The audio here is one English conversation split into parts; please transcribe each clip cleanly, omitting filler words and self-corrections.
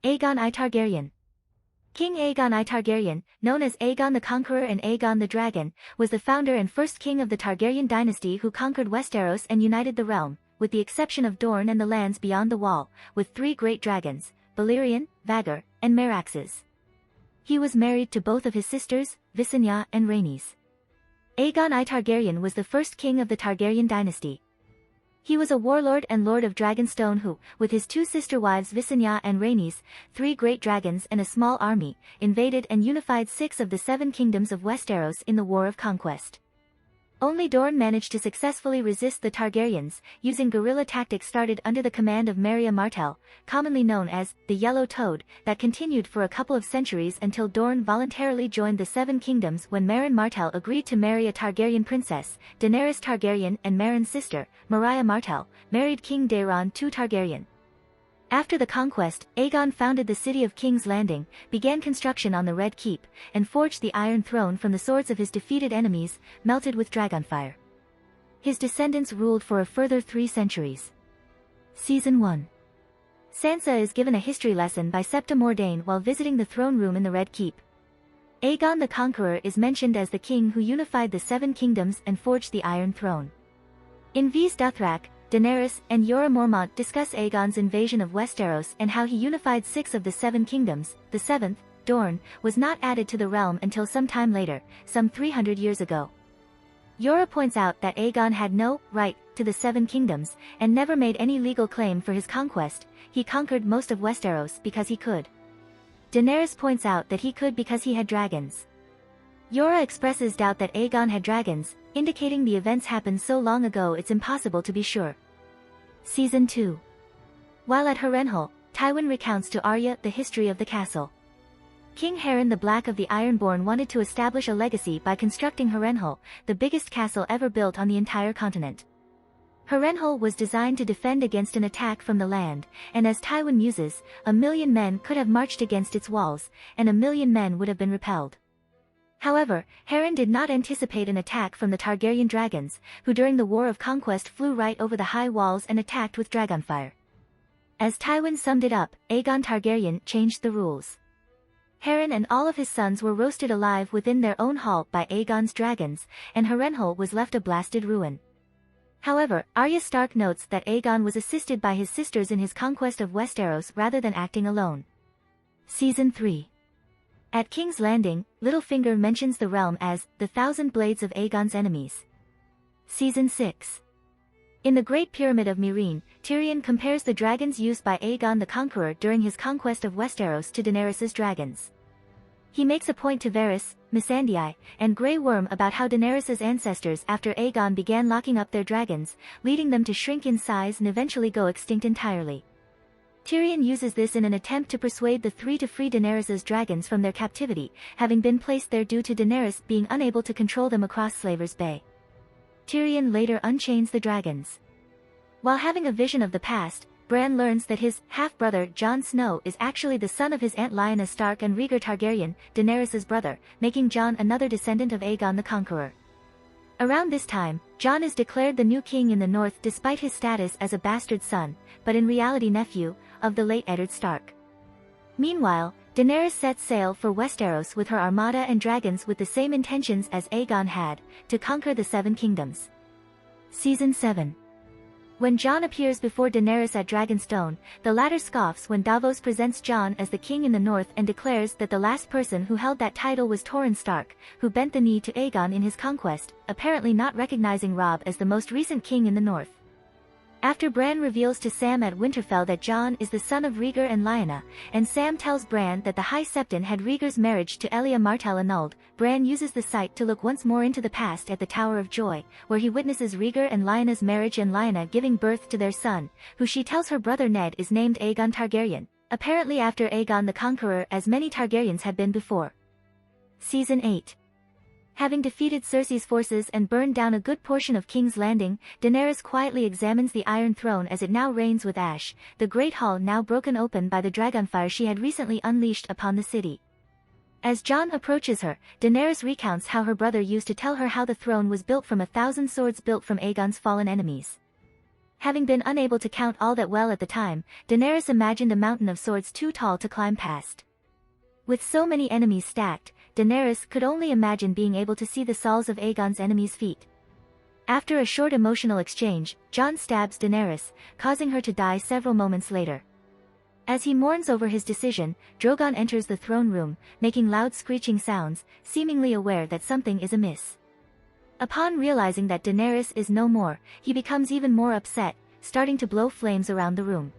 Aegon I Targaryen. King Aegon I Targaryen, known as Aegon the Conqueror and Aegon the Dragon, was the founder and first king of the Targaryen dynasty who conquered Westeros and united the realm, with the exception of Dorne and the lands beyond the Wall, with 3 great dragons, Balerion, Vhagar, and Meraxes. He was married to both of his sisters, Visenya and Rhaenys. Aegon I Targaryen was the first king of the Targaryen dynasty. He was a warlord and lord of Dragonstone who, with his 2 sister wives Visenya and Rhaenys, 3 great dragons and a small army, invaded and unified 6 of the 7 kingdoms of Westeros in the War of Conquest. Only Dorne managed to successfully resist the Targaryens, using guerrilla tactics started under the command of Marya Martell, commonly known as the Yellow Toad, that continued for a couple of centuries until Dorne voluntarily joined the 7 kingdoms when Meryn Martell agreed to marry a Targaryen princess. Daenerys Targaryen and Meryn's sister, Marya Martell, married King Daeron II Targaryen. After the conquest, Aegon founded the city of King's Landing, began construction on the Red Keep, and forged the Iron Throne from the swords of his defeated enemies, melted with dragonfire. His descendants ruled for a further 3 centuries. Season 1. Sansa is given a history lesson by Septa Mordane while visiting the throne room in the Red Keep. Aegon the Conqueror is mentioned as the king who unified the 7 kingdoms and forged the Iron Throne. In V's Dothrak, Daenerys and Jorah Mormont discuss Aegon's invasion of Westeros and how he unified 6 of the 7 kingdoms. The 7th, Dorne, was not added to the realm until some time later, some 300 years ago. Jorah points out that Aegon had no right to the 7 kingdoms, and never made any legal claim for his conquest. He conquered most of Westeros because he could. Daenerys points out that he could because he had dragons. Jorah expresses doubt that Aegon had dragons, indicating the events happened so long ago it's impossible to be sure. Season 2. While at Harrenhal, Tywin recounts to Arya the history of the castle. King Harren the Black of the Ironborn wanted to establish a legacy by constructing Harrenhal, the biggest castle ever built on the entire continent. Harrenhal was designed to defend against an attack from the land, and as Tywin muses, 1,000,000 men could have marched against its walls, and 1,000,000 men would have been repelled. However, Harren did not anticipate an attack from the Targaryen dragons, who during the War of Conquest flew right over the high walls and attacked with dragonfire. As Tywin summed it up, Aegon Targaryen changed the rules. Harren and all of his sons were roasted alive within their own hall by Aegon's dragons, and Harrenhal was left a blasted ruin. However, Arya Stark notes that Aegon was assisted by his sisters in his conquest of Westeros rather than acting alone. Season 3. At King's Landing, Littlefinger mentions the realm as the 1,000 blades of Aegon's enemies. Season 6. In the Great Pyramid of Meereen, Tyrion compares the dragons used by Aegon the Conqueror during his conquest of Westeros to Daenerys' dragons. He makes a point to Varys, Missandei, and Grey Worm about how Daenerys' ancestors after Aegon began locking up their dragons, leading them to shrink in size and eventually go extinct entirely. Tyrion uses this in an attempt to persuade the 3 to free Daenerys' dragons from their captivity, having been placed there due to Daenerys being unable to control them across Slaver's Bay. Tyrion later unchains the dragons. While having a vision of the past, Bran learns that his half-brother Jon Snow is actually the son of his aunt Lyanna Stark and Rhaegar Targaryen, Daenerys' brother, making Jon another descendant of Aegon the Conqueror. Around this time, Jon is declared the new king in the north despite his status as a bastard son, but in reality nephew, of the late Eddard Stark. Meanwhile, Daenerys sets sail for Westeros with her armada and dragons with the same intentions as Aegon had, to conquer the 7 kingdoms. Season 7. When Jon appears before Daenerys at Dragonstone, the latter scoffs when Davos presents Jon as the king in the north and declares that the last person who held that title was Torrhen Stark, who bent the knee to Aegon in his conquest, apparently not recognizing Robb as the most recent king in the north. After Bran reveals to Sam at Winterfell that Jon is the son of Rhaegar and Lyanna, and Sam tells Bran that the High Septon had Rhaegar's marriage to Elia Martell annulled, Bran uses the sight to look once more into the past at the Tower of Joy, where he witnesses Rhaegar and Lyanna's marriage and Lyanna giving birth to their son, who she tells her brother Ned is named Aegon Targaryen, apparently after Aegon the Conqueror as many Targaryens had been before. Season 8. Having defeated Cersei's forces and burned down a good portion of King's Landing, Daenerys quietly examines the Iron Throne as it now reigns with ash, the Great Hall now broken open by the dragonfire she had recently unleashed upon the city. As Jon approaches her, Daenerys recounts how her brother used to tell her how the throne was built from 1,000 swords built from Aegon's fallen enemies. Having been unable to count all that well at the time, Daenerys imagined a mountain of swords too tall to climb past. With so many enemies stacked, Daenerys could only imagine being able to see the soles of Aegon's enemies' feet. After a short emotional exchange, Jon stabs Daenerys, causing her to die several moments later. As he mourns over his decision, Drogon enters the throne room, making loud screeching sounds, seemingly aware that something is amiss. Upon realizing that Daenerys is no more, he becomes even more upset, starting to blow flames around the room.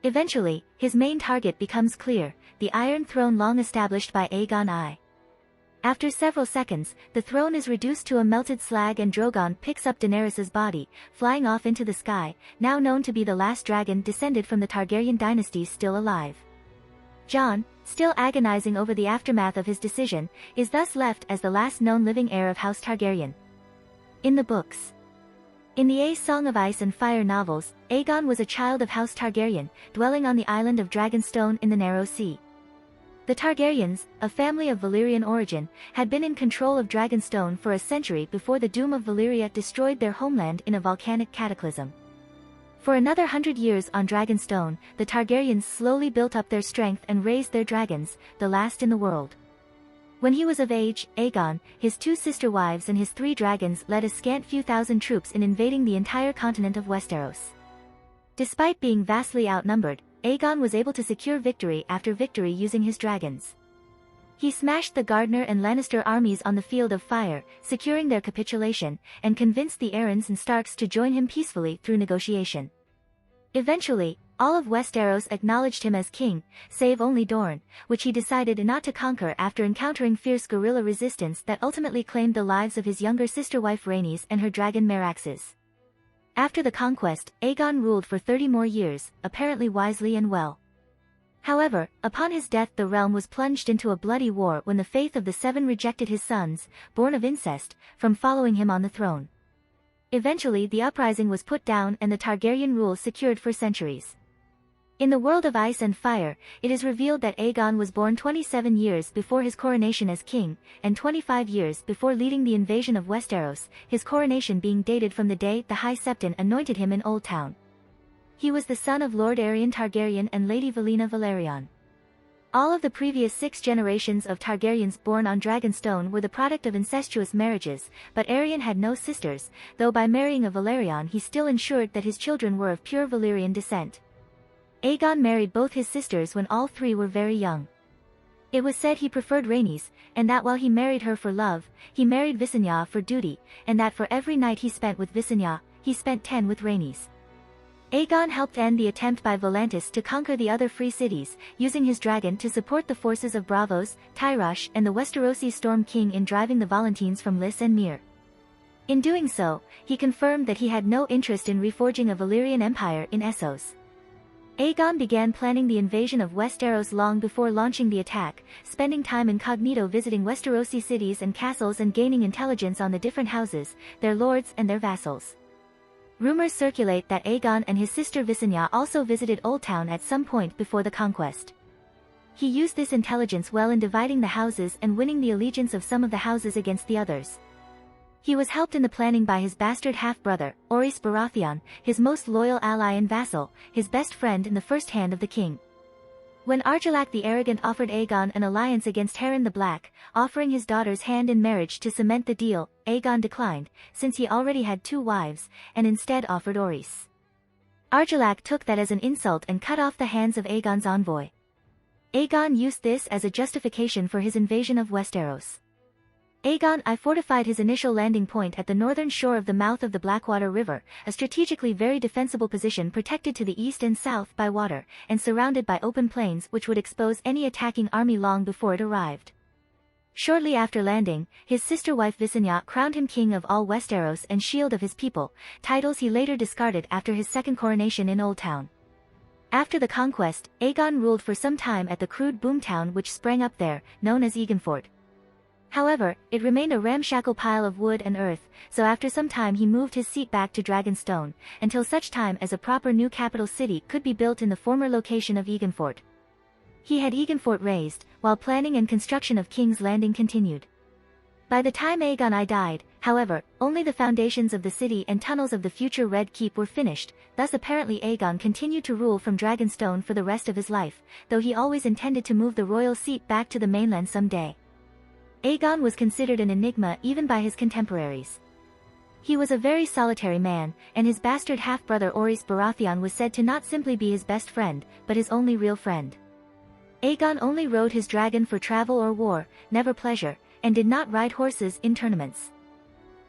Eventually, his main target becomes clear, the Iron Throne long established by Aegon I. After several seconds, the throne is reduced to a melted slag and Drogon picks up Daenerys' body, flying off into the sky, now known to be the last dragon descended from the Targaryen dynasty still alive. Jon, still agonizing over the aftermath of his decision, is thus left as the last known living heir of House Targaryen. In the books. In the A Song of Ice and Fire novels, Aegon was a child of House Targaryen, dwelling on the island of Dragonstone in the Narrow Sea. The Targaryens, a family of Valyrian origin, had been in control of Dragonstone for a century before the doom of Valyria destroyed their homeland in a volcanic cataclysm. For another 100 years on Dragonstone, the Targaryens slowly built up their strength and raised their dragons, the last in the world. When he was of age, Aegon, his 2 sister wives and his 3 dragons led a scant few thousand troops in invading the entire continent of Westeros. Despite being vastly outnumbered, Aegon was able to secure victory after victory using his dragons. He smashed the Gardner and Lannister armies on the Field of Fire, securing their capitulation, and convinced the Arryns and Starks to join him peacefully through negotiation. Eventually, all of Westeros acknowledged him as king, save only Dorne, which he decided not to conquer after encountering fierce guerrilla resistance that ultimately claimed the lives of his younger sister wife Rhaenys and her dragon Meraxes. After the conquest, Aegon ruled for 30 more years, apparently wisely and well. However, upon his death the realm was plunged into a bloody war when the faith of the 7 rejected his sons, born of incest, from following him on the throne. Eventually the uprising was put down and the Targaryen rule secured for centuries. In the world of Ice and Fire, it is revealed that Aegon was born 27 years before his coronation as king, and 25 years before leading the invasion of Westeros, his coronation being dated from the day the High Septon anointed him in Old Town. He was the son of Lord Aerion Targaryen and Lady Valyna Velaryon. All of the previous 6 generations of Targaryens born on Dragonstone were the product of incestuous marriages, but Aerion had no sisters, though by marrying a Velaryon he still ensured that his children were of pure Valyrian descent. Aegon married both his sisters when all 3 were very young. It was said he preferred Rhaenys, and that while he married her for love, he married Visenya for duty, and that for every night he spent with Visenya, he spent 10 with Rhaenys. Aegon helped end the attempt by Volantis to conquer the other free cities, using his dragon to support the forces of Braavos, Tyrosh and the Westerosi Storm King in driving the Volantines from Lys and Myr. In doing so, he confirmed that he had no interest in reforging a Valyrian empire in Essos. Aegon began planning the invasion of Westeros long before launching the attack, spending time incognito visiting Westerosi cities and castles and gaining intelligence on the different houses, their lords and their vassals. Rumors circulate that Aegon and his sister Visenya also visited Old Town at some point before the conquest. He used this intelligence well in dividing the houses and winning the allegiance of some of the houses against the others. He was helped in the planning by his bastard half-brother, Orys Baratheon, his most loyal ally and vassal, his best friend in the first hand of the king. When Argilac the Arrogant offered Aegon an alliance against Harren the Black, offering his daughter's hand in marriage to cement the deal, Aegon declined, since he already had 2 wives, and instead offered Orys. Argilac took that as an insult and cut off the hands of Aegon's envoy. Aegon used this as a justification for his invasion of Westeros. Aegon I fortified his initial landing point at the northern shore of the mouth of the Blackwater River, a strategically very defensible position protected to the east and south by water, and surrounded by open plains which would expose any attacking army long before it arrived. Shortly after landing, his sister wife Visenya crowned him king of all Westeros and shield of his people, titles he later discarded after his second coronation in Old Town. After the conquest, Aegon ruled for some time at the crude boomtown which sprang up there, known as Egonfort. However, it remained a ramshackle pile of wood and earth, so after some time he moved his seat back to Dragonstone, until such time as a proper new capital city could be built in the former location of Egonfort. He had Egonfort razed, while planning and construction of King's Landing continued. By the time Aegon I died, However, only the foundations of the city and tunnels of the future Red Keep were finished, thus apparently Aegon continued to rule from Dragonstone for the rest of his life, though he always intended to move the royal seat back to the mainland someday. Aegon was considered an enigma even by his contemporaries. He was a very solitary man, and his bastard half-brother Orys Baratheon was said to not simply be his best friend, but his only real friend. Aegon only rode his dragon for travel or war, never pleasure, and did not ride horses in tournaments.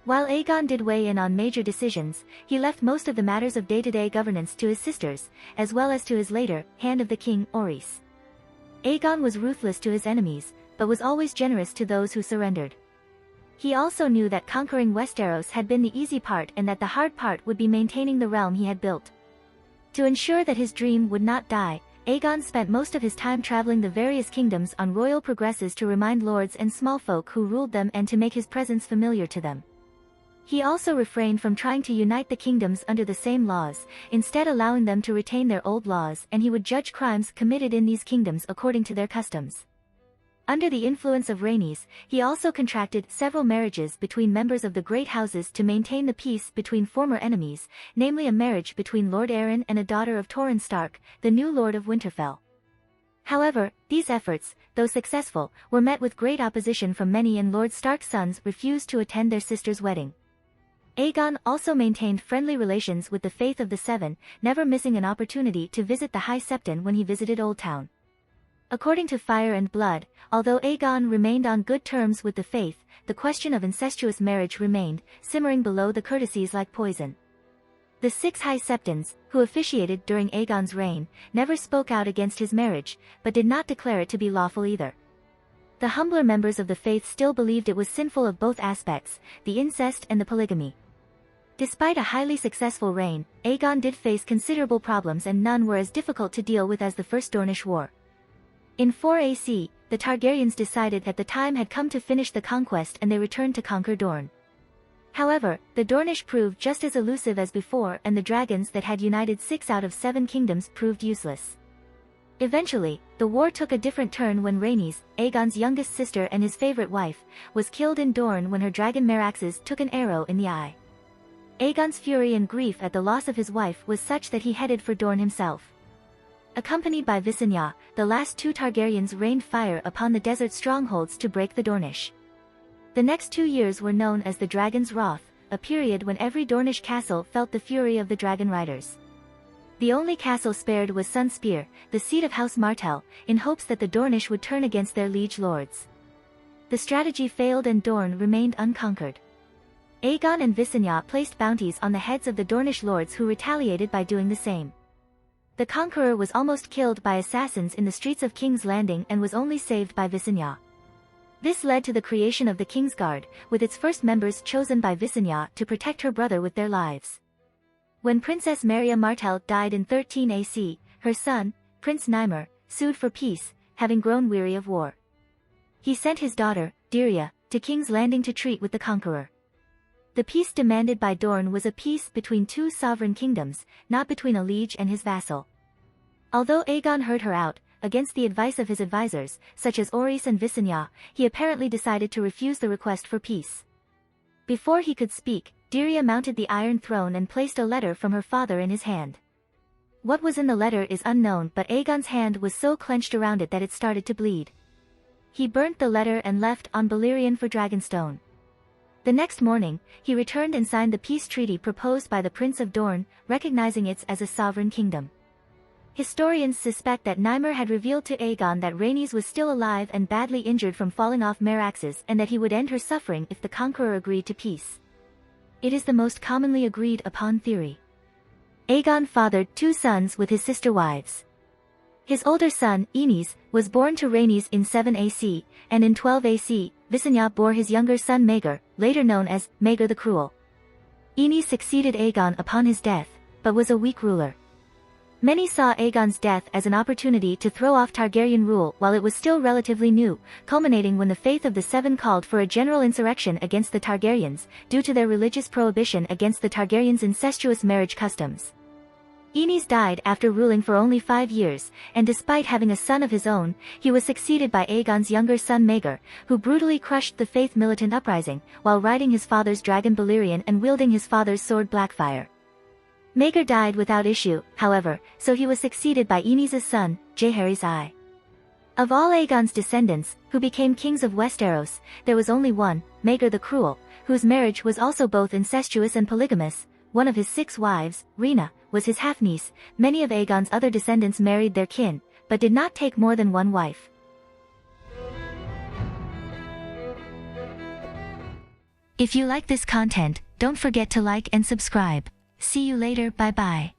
While Aegon did weigh in on major decisions, he left most of the matters of day-to-day governance to his sisters, as well as to his later Hand of the King, Orys. Aegon was ruthless to his enemies, but was always generous to those who surrendered. He also knew that conquering Westeros had been the easy part and that the hard part would be maintaining the realm he had built. To ensure that his dream would not die, Aegon spent most of his time traveling the various kingdoms on royal progresses to remind lords and small folk who ruled them and to make his presence familiar to them. He also refrained from trying to unite the kingdoms under the same laws, instead allowing them to retain their old laws, and he would judge crimes committed in these kingdoms according to their customs. Under the influence of Rhaenys, he also contracted several marriages between members of the great houses to maintain the peace between former enemies, namely a marriage between Lord Aeron and a daughter of Torrhen Stark, the new Lord of Winterfell. However, these efforts, though successful, were met with great opposition from many, and Lord Stark's sons refused to attend their sister's wedding. Aegon also maintained friendly relations with the Faith of the Seven, never missing an opportunity to visit the High Septon when he visited Oldtown. According to Fire and Blood, although Aegon remained on good terms with the Faith, the question of incestuous marriage remained, simmering below the courtesies like poison. The 6 High Septons, who officiated during Aegon's reign, never spoke out against his marriage, but did not declare it to be lawful either. The humbler members of the Faith still believed it was sinful of both aspects, the incest and the polygamy. Despite a highly successful reign, Aegon did face considerable problems, and none were as difficult to deal with as the First Dornish War. In 4 AC, the Targaryens decided that the time had come to finish the conquest, and they returned to conquer Dorne. However, the Dornish proved just as elusive as before, and the dragons that had united 6 out of 7 kingdoms proved useless. Eventually, the war took a different turn when Rhaenys, Aegon's youngest sister and his favorite wife, was killed in Dorne when her dragon Meraxes took an arrow in the eye. Aegon's fury and grief at the loss of his wife was such that he headed for Dorne himself. Accompanied by Visenya, the last 2 Targaryens rained fire upon the desert strongholds to break the Dornish. The next 2 years were known as the Dragon's Wrath, a period when every Dornish castle felt the fury of the dragon riders. The only castle spared was Sunspear, the seat of House Martell, in hopes that the Dornish would turn against their liege lords. The strategy failed and Dorne remained unconquered. Aegon and Visenya placed bounties on the heads of the Dornish lords, who retaliated by doing the same. The conqueror was almost killed by assassins in the streets of King's Landing and was only saved by Visenya. This led to the creation of the Kingsguard, with its first members chosen by Visenya to protect her brother with their lives. When Princess Maria Martell died in 13 AC, her son, Prince Nymer, sued for peace, having grown weary of war. He sent his daughter, Dirya, to King's Landing to treat with the conqueror. The peace demanded by Dorne was a peace between 2 sovereign kingdoms, not between a liege and his vassal. Although Aegon heard her out, against the advice of his advisors, such as Orys and Visenya, he apparently decided to refuse the request for peace. Before he could speak, Dirya mounted the Iron Throne and placed a letter from her father in his hand. What was in the letter is unknown, but Aegon's hand was so clenched around it that it started to bleed. He burnt the letter and left on Balerion for Dragonstone. The next morning, he returned and signed the peace treaty proposed by the Prince of Dorne, recognizing it as a sovereign kingdom. Historians suspect that Nymer had revealed to Aegon that Rhaenys was still alive and badly injured from falling off Meraxes, and that he would end her suffering if the conqueror agreed to peace. It is the most commonly agreed upon theory. Aegon fathered 2 sons with his sister wives. His older son, Aenys, was born to Rhaenys in 7 AC, and in 12 AC, Visenya bore his younger son Maegor, later known as Maegor the Cruel. Aenys succeeded Aegon upon his death, but was a weak ruler. Many saw Aegon's death as an opportunity to throw off Targaryen rule while it was still relatively new, culminating when the Faith of the Seven called for a general insurrection against the Targaryens, due to their religious prohibition against the Targaryens' incestuous marriage customs. Aenys died after ruling for only 5 years, and despite having a son of his own, he was succeeded by Aegon's younger son Maegor, who brutally crushed the Faith militant uprising, while riding his father's dragon Balerion and wielding his father's sword Blackfire. Maegor died without issue, however, so he was succeeded by Aenys' son, Jaehaerys I. Of all Aegon's descendants, who became kings of Westeros, there was only one, Maegor the Cruel, whose marriage was also both incestuous and polygamous. One of his 6 wives, Rhaena, was his half-niece. Many of Aegon's other descendants married their kin, but did not take more than one wife. If you like this content, don't forget to like and subscribe. See you later, bye bye.